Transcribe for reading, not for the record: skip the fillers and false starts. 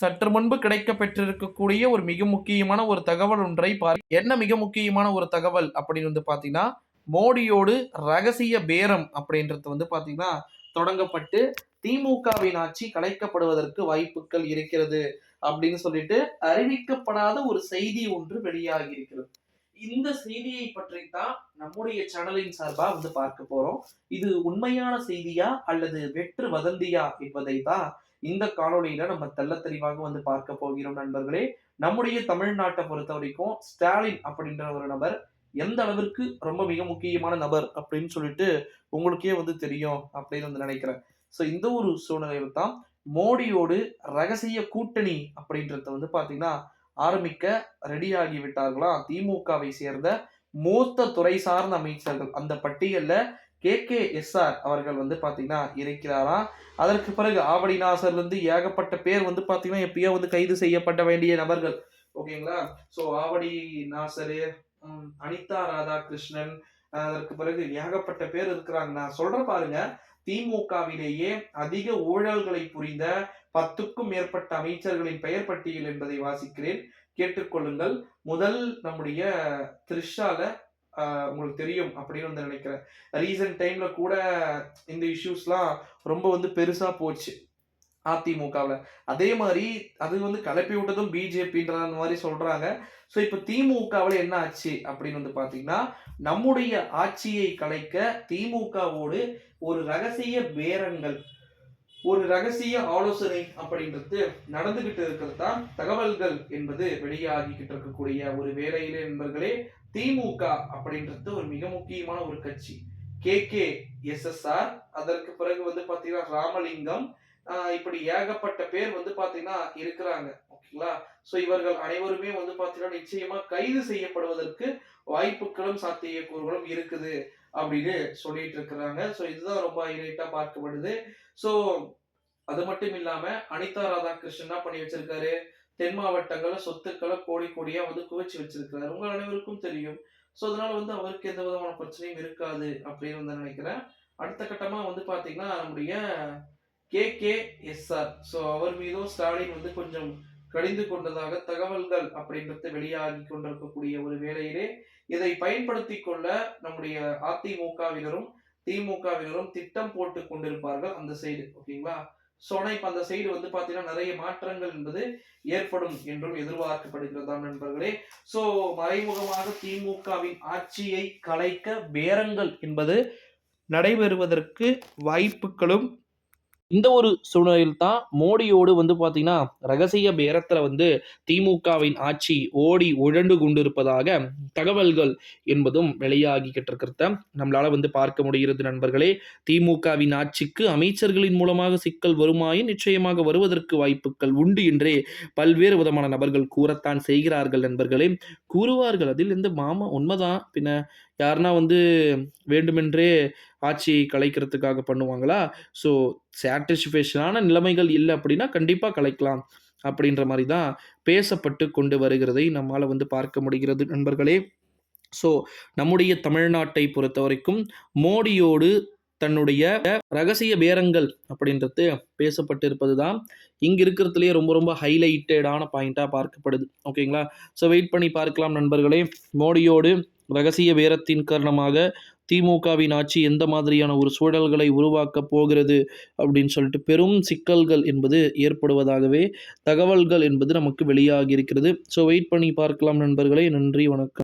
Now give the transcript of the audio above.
சற்று முன்பு கிடைக்கப் பெற்றிருக்கக்கூடிய ஒரு மிக முக்கியமான ஒரு தகவல் ஒன்றை என்ன மிக முக்கியமான ஒரு தகவல் அப்படின்னு வந்து பார்த்தீங்கன்னா, மோடியோடு ரகசிய பேரம் அப்படின்றது வந்து பார்த்தீங்கன்னா, தொடங்கப்பட்டு திமுகவின் ஆட்சி கலைக்கப்படுவதற்கு வாய்ப்புகள் இருக்கிறது அப்படின்னு சொல்லிட்டு அறிவிக்கப்படாத ஒரு செய்தி ஒன்று வெளியாகி இருக்கிறது. இந்த செய்தியை பற்றி தான் நம்முடைய சேனலின் சார்பா வந்து பார்க்க போறோம். இது உண்மையான செய்தியா அல்லது வெற்று வதந்தியா என்பதை தான் இந்த காணொளியில நம்ம தெள்ளத் தெளிவாக வந்து பார்க்க போகிறோம் நண்பர்களே. நம்முடைய தமிழ்நாட்டை பொறுத்தவரைக்கும் ஸ்டாலின் அப்படின்ற ஒரு நபர் எந்த அளவிற்கு ரொம்ப மிக முக்கியமான நபர் அப்படின்னு சொல்லிட்டு உங்களுக்கே வந்து தெரியும் அப்படின்னு வந்து நினைக்கிறேன். ஸோ இந்த ஒரு சூழ்நிலையில தான் மோடியோடு ரகசிய கூட்டணி அப்படின்றத வந்து பார்த்தீங்கன்னா ஆரம்பிக்க ரெடியாகி விட்டார்களாம் திமுகவை சேர்ந்த மூத்த துறை சார்ந்த அமைச்சர்கள். அந்த பட்டியல்ல KKSR அவர்கள் வந்து பாத்தீங்கன்னா இருக்கிறாராம். அதற்கு பிறகு ஆவடி நாசர்ல இருந்து ஏகப்பட்ட பேர் வந்து பாத்தீங்கன்னா எப்பயோ வந்து கைது செய்யப்பட வேண்டிய நபர்கள். ஓகேங்களா? சோ ஆவடி நாசரு, அனிதா ராதாகிருஷ்ணன், அதற்கு பிறகு ஏகப்பட்ட பேர் இருக்கிறாங்க. நான் சொல்றேன் பாருங்க. திமுகவிலேயே அதிக ஊழல்களை புரிந்த 10க்கும் மேற்பட்ட அமைச்சர்களின் பெயர் பட்டியல் என்பதை வாசிக்கிறேன். கேட்டுக்கொள்ளுங்கள். முதல் நம்முடைய த்ரிஷால உங்களுக்கு தெரியும் அப்படின்னு வந்து நினைக்கிறேன். ரீசன்ட் டைம்ல கூட இந்த இஷ்யூஸ்லாம் ரொம்ப வந்து பெருசா போச்சு அதிமுகவுல. அதே மாரி அது வந்து கலப்பி விட்டதும் பிஜேபின்ற மாரி சொல்றாங்க. ஸோ இப்ப திமுகவுல என்ன ஆச்சு அப்படின்னு வந்து பார்த்தீங்கன்னா, நம்முடைய ஆட்சியை கலைக்க திமுகவோடு ஒரு ரகசிய பேரங்கள், ஒரு ரகசிய ஆலோசனை அப்படின்றது நடந்துகிட்டு இருக்கிறது தான் தகவல்கள் என்பது வெளியாகிக்கிட்டு இருக்கக்கூடிய ஒரு வேலையிலே நண்பர்களே, திமுக அப்படின்றது ஒரு மிக முக்கியமான ஒரு கட்சி. KKSSR, அதற்கு பிறகு வந்து பாத்தீங்கன்னா ராமலிங்கம், இப்படி ஏகப்பட்ட பேர் வந்து பாத்தீங்கன்னா இருக்கிறாங்க. ஓகேங்களா? சோ இவர்கள் அனைவருமே வந்து பாத்தீங்கன்னா நிச்சயமா கைது செய்யப்படுவதற்கு வாய்ப்புகளும் சாத்தியக்கூறுகளும் இருக்குது அப்படின்னு சொல்லிட்டு இருக்கிறாங்க. சோ இதுதான் ரொம்ப ஹைலைட்டா பார்க்கப்படுது. சோ அது மட்டும் இல்லாம அனிதா ராதாகிருஷ்ணன் என்ன பண்ணி வச்சிருக்காரு, தென் மாவட்டங்கள்ல சொத்துக்களை கோடி கோடியா வந்து குவிச்சு வச்சிருக்கிறாரு. உங்க அனைவருக்கும் தெரியும். சோ அதனால வந்து அவருக்கு எந்த விதமான பிரச்சனையும் இருக்காது அப்படின்னு வந்து நினைக்கிறேன். அடுத்த கட்டமா வந்து பாத்தீங்கன்னா நம்முடைய KKSR, சோ அவர் மீதும் ஸ்டாலின் வந்து கொஞ்சம் கடிந்து கொண்டதாக தகவல்கள் அப்படின்றது வெளியாகி கொண்டிருக்கக்கூடிய ஒரு வேளையிலே இதை பயன்படுத்தி கொள்ள நம்முடைய அதிமுகவினரும் திமுகவினரும் திட்டம் போட்டு கொண்டிருப்பார்கள் அந்த சைடு. ஓகேங்களா? சோ ஆனா இப்ப அந்த சைடு வந்து பாத்தீங்கன்னா நிறைய மாற்றங்கள் என்பது ஏற்படும் என்றும் எதிர்பார்க்கப்படுகிறதாம் நண்பர்களே. சோ மறைமுகமாக திமுகவின் ஆட்சியை கலைக்க பேரங்கள் என்பது நடைபெறுவதற்கு வாய்ப்புகளும் இந்த ஒரு சூழ்நிலையில் தான் மோடியோடு வந்து பார்த்தீங்கன்னா ரகசிய பேரத்துல வந்து திமுகவின் ஆட்சி ஓடி உழண்டு கொண்டிருப்பதாக தகவல்கள் என்பதும் வெளியாகிக்கிட்டு இருக்கிறத நம்மளால வந்து பார்க்க முடிகிறது நண்பர்களே. திமுகவின் ஆட்சிக்கு அமைச்சர்களின் மூலமாக சிக்கல் வருமாயின் நிச்சயமாக வருவதற்கு வாய்ப்புகள் உண்டு என்றே பல்வேறு விதமான நபர்கள் கூறத்தான் செய்கிறார்கள் நண்பர்களே. கூறுவார்கள், அதில் எந்த மாமா உண்மைதான். பின்ன யாருன்னா வந்து வேண்டுமென்றே ஆட்சியை கலைக்கிறதுக்காக பண்ணுவாங்களா? ஸோ சாட்டிஸ்ஃபேக்ஷனான நிலைமைகள் இல்லை அப்படின்னா கண்டிப்பாக கலைக்கலாம் அப்படின்ற மாதிரி தான் பேசப்பட்டு கொண்டு வருகிறதை நம்மால் வந்து பார்க்க முடிகிறது நண்பர்களே. ஸோ நம்முடைய தமிழ்நாட்டை பொறுத்த வரைக்கும் மோடியோடு தன்னுடைய ரகசிய பேரங்கள் அப்படின்றது பேசப்பட்டு இருப்பது தான் இங்கே இருக்கிறதுலேயே ரொம்ப ரொம்ப ஹைலைட்டடான பாயிண்டாக பார்க்கப்படுது. ஓகேங்களா? ஸோ வெயிட் பண்ணி பார்க்கலாம் நண்பர்களே. மோடியோடு ரகசிய பேரத்தின் காரணமாக திமுகவின் ஆட்சி எந்த மாதிரியான ஒரு சூழல்களை உருவாக்கப் போகிறது அப்படின்னு சொல்லிட்டு பெரும் சிக்கல்கள் என்பது ஏற்படுவதாகவே தகவல்கள் என்பது நமக்கு வெளியாகி இருக்கிறது. ஸோ வெயிட் பண்ணி பார்க்கலாம் நண்பர்களே. நன்றி, வணக்கம்.